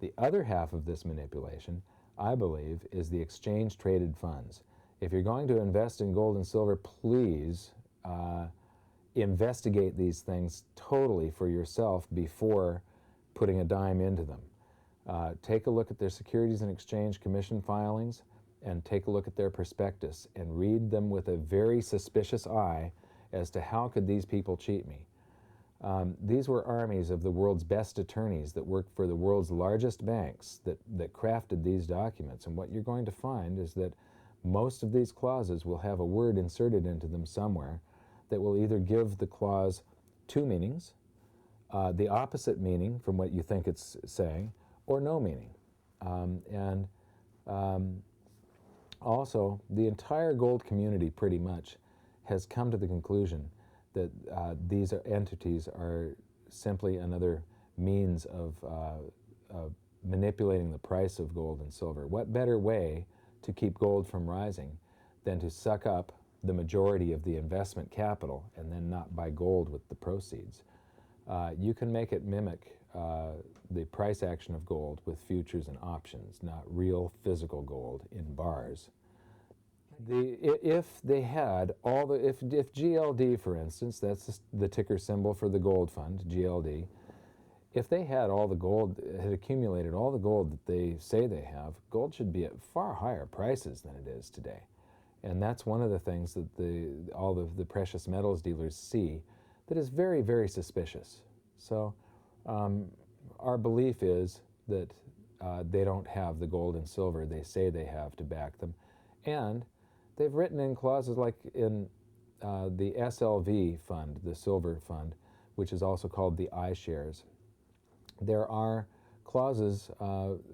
The other half of this manipulation, I believe, is the exchange-traded funds. If you're going to invest in gold and silver, please investigate these things totally for yourself before putting a dime into them. Take a look at their Securities and Exchange Commission filings and take a look at their prospectus and read them with a very suspicious eye as to how could these people cheat me. These were armies of the world's best attorneys that worked for the world's largest banks that crafted these documents. And what you're going to find is that most of these clauses will have a word inserted into them somewhere that will either give the clause two meanings, the opposite meaning from what you think it's saying, or no meaning. Also, the entire gold community pretty much has come to the conclusion that these entities are simply another means of manipulating the price of gold and silver. What better way to keep gold from rising than to suck up the majority of the investment capital and then not buy gold with the proceeds? You can make it mimic the price action of gold with futures and options, not real physical gold in bars. If they had all the, if GLD, for instance, that's the ticker symbol for the gold fund, GLD, if they had all the gold, had accumulated all the gold that they say they have, gold should be at far higher prices than it is today. And that's one of the things that all of the precious metals dealers see that is very, very suspicious. So our belief is that they don't have the gold and silver they say they have to back them. And they've written in clauses like in the SLV fund, the silver fund, which is also called the iShares. There are clauses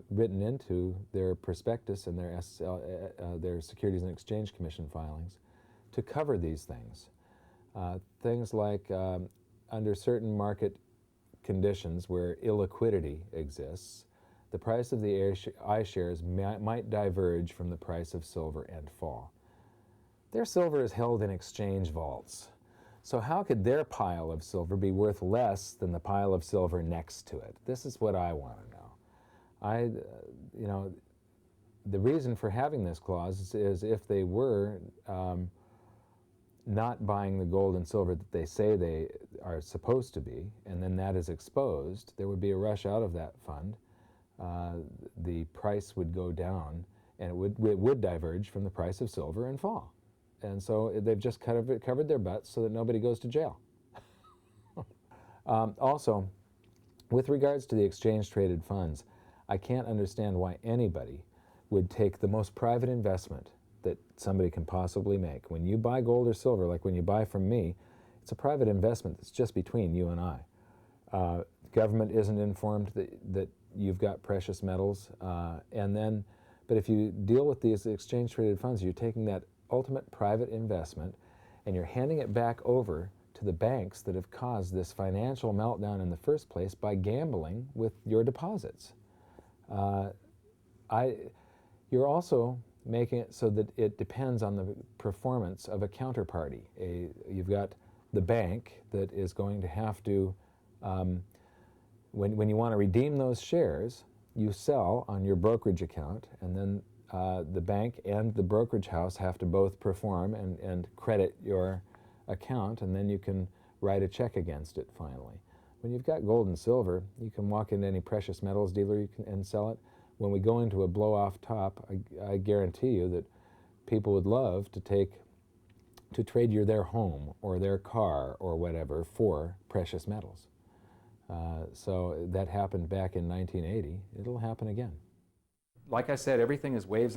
written into their prospectus and their Securities and Exchange Commission filings to cover these things. Things like under certain market conditions where illiquidity exists, the price of the iShares might diverge from the price of silver and fall. Their silver is held in exchange vaults. So how could their pile of silver be worth less than the pile of silver next to it? This is what I want to know. The reason for having this clause is if they were not buying the gold and silver that they say they are supposed to be, and then that is exposed, there would be a rush out of that fund. The price would go down, and it would diverge from the price of silver and fall. And so they've just covered their butts so that nobody goes to jail. Also, with regards to the exchange-traded funds, I can't understand why anybody would take the most private investment that somebody can possibly make. When you buy gold or silver, like when you buy from me, it's a private investment that's just between you and I. Government isn't informed that you've got precious metals. But if you deal with these exchange-traded funds, you're taking that ultimate private investment and you're handing it back over to the banks that have caused this financial meltdown in the first place by gambling with your deposits. You're also making it so that it depends on the performance of a counterparty. You've got the bank that is going to have to, when you want to redeem those shares, you sell on your brokerage account, and then the bank and the brokerage house have to both perform and credit your account, and then you can write a check against it finally. When you've got gold and silver, you can walk into any precious metals dealer and sell it. When we go into a blow-off top, I guarantee you that people would love to trade you their home or their car or whatever for precious metals. So that happened back in 1980. It'll happen again. Like I said, everything is waves